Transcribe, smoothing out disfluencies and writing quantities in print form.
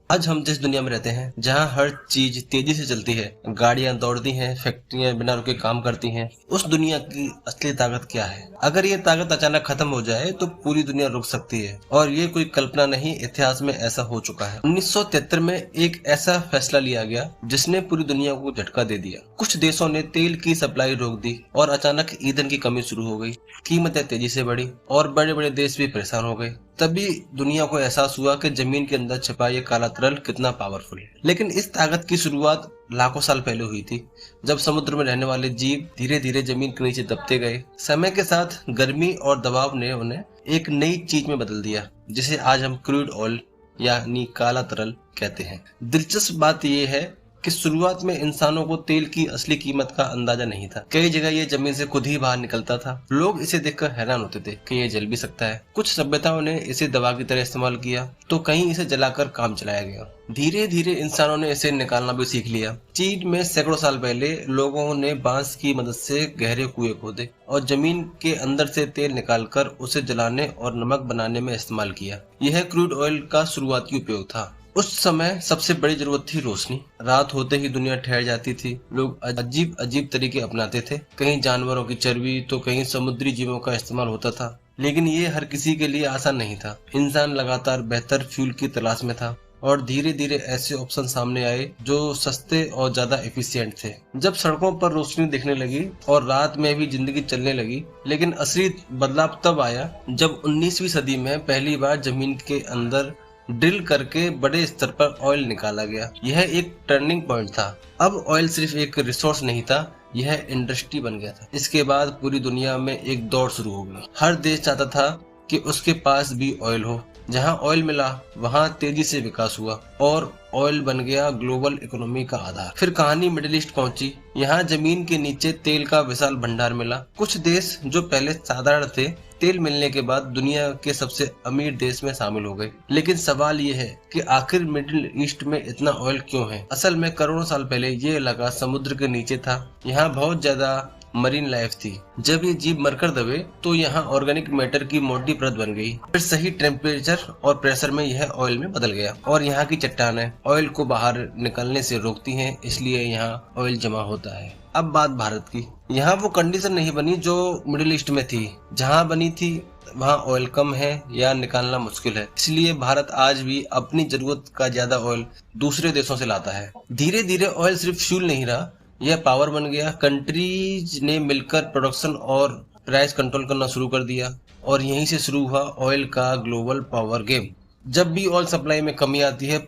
आज हम जिस दुनिया में रहते हैं, जहां हर चीज तेजी से चलती है, गाड़ियां दौड़ती हैं, फैक्ट्रियां बिना रुके काम करती हैं, उस दुनिया की असली ताकत क्या है? अगर ये ताकत अचानक खत्म हो जाए तो पूरी दुनिया रुक सकती है, और ये कोई कल्पना नहीं, इतिहास में ऐसा हो चुका है। 1973 में एक ऐसा फैसला लिया गया जिसने पूरी दुनिया को झटका दे दिया। कुछ देशों ने तेल की सप्लाई रोक दी और अचानक ईंधन की कमी शुरू हो गई। कीमतें तेजी से बढ़ी और बड़े बड़े देश भी परेशान हो गए। तभी दुनिया को एहसास हुआ कि जमीन के अंदर छिपा ये काला तरल कितना पावरफुल है। लेकिन इस ताकत की शुरुआत लाखों साल पहले हुई थी, जब समुद्र में रहने वाले जीव धीरे धीरे जमीन के नीचे दबते गए। समय के साथ गर्मी और दबाव ने उन्हें एक नई चीज में बदल दिया, जिसे आज हम क्रूड ऑयल यानी काला तरल कहते हैं। दिलचस्प बात यह है कि शुरुआत में इंसानों को तेल की असली कीमत का अंदाजा नहीं था। कई जगह ये जमीन से खुद ही बाहर निकलता था। लोग इसे देखकर हैरान होते थे कि ये जल भी सकता है। कुछ सभ्यताओं ने इसे दवा की तरह इस्तेमाल किया, तो कहीं इसे जलाकर काम चलाया गया। धीरे धीरे इंसानों ने इसे निकालना भी सीख लिया। चीन में सैकड़ों साल पहले लोगों ने बांस की मदद से गहरे कुएं खोदे और जमीन के अंदर से तेल निकालकर उसे जलाने और नमक बनाने में इस्तेमाल किया। यह क्रूड ऑयल का शुरुआती उपयोग था। उस समय सबसे बड़ी जरूरत थी रोशनी। रात होते ही दुनिया ठहर जाती थी। लोग अजीब अजीब तरीके अपनाते थे। कहीं जानवरों की चर्बी तो कहीं समुद्री जीवों का इस्तेमाल होता था। लेकिन ये हर किसी के लिए आसान नहीं था। इंसान लगातार बेहतर फ्यूल की तलाश में था और धीरे धीरे ऐसे ऑप्शन सामने आए जो सस्ते और ज्यादा एफिशिएंट थे। जब सड़कों पर रोशनी दिखने लगी और रात में भी जिंदगी चलने लगी। लेकिन असली बदलाव तब आया जब 19वीं सदी में पहली बार जमीन के अंदर ड्रिल करके बड़े स्तर पर ऑयल निकाला गया। यह एक टर्निंग पॉइंट था। अब ऑयल सिर्फ एक रिसोर्स नहीं था, यह इंडस्ट्री बन गया था। इसके बाद पूरी दुनिया में एक दौड़ शुरू हो गई। हर देश चाहता था कि उसके पास भी ऑयल हो। जहां ऑयल मिला वहां तेजी से विकास हुआ और ऑयल बन गया ग्लोबल इकोनॉमी का आधार। फिर कहानी मिडिल ईस्ट पहुंची। यहाँ जमीन के नीचे तेल का विशाल भंडार मिला। कुछ देश जो पहले साधारण थे, तेल मिलने के बाद दुनिया के सबसे अमीर देश में शामिल हो गए। लेकिन सवाल ये है कि आखिर मिडिल ईस्ट में इतना ऑयल क्यों है? असल में करोड़ों साल पहले ये इलाका समुद्र के नीचे था। यहाँ बहुत ज्यादा मरीन लाइफ थी। जब ये जीव मरकर दबे तो यहाँ ऑर्गेनिक मैटर की मोटी परत बन गई। फिर सही टेम्परेचर और प्रेशर में यह ऑयल में बदल गया और यहाँ की चट्टानें ऑयल को बाहर निकलने से रोकती हैं, इसलिए यहाँ ऑयल जमा होता है। अब बात भारत की। यहाँ वो कंडीशन नहीं बनी जो मिडिल ईस्ट में थी। जहाँ बनी थी वहाँ ऑयल कम है या निकालना मुश्किल है, इसलिए भारत आज भी अपनी जरूरत का ज्यादा ऑयल दूसरे देशों से लाता है। धीरे धीरे ऑयल सिर्फ फ्यूल नहीं रहा, यह पावर बन गया। कंट्रीज ने मिलकर प्रोडक्शन और प्राइस कंट्रोल करना शुरू कर दिया और यहीं से शुरू हुआ ऑयल का ग्लोबल पावर गेम। जब भी ऑयल सप्लाई में कमी आती है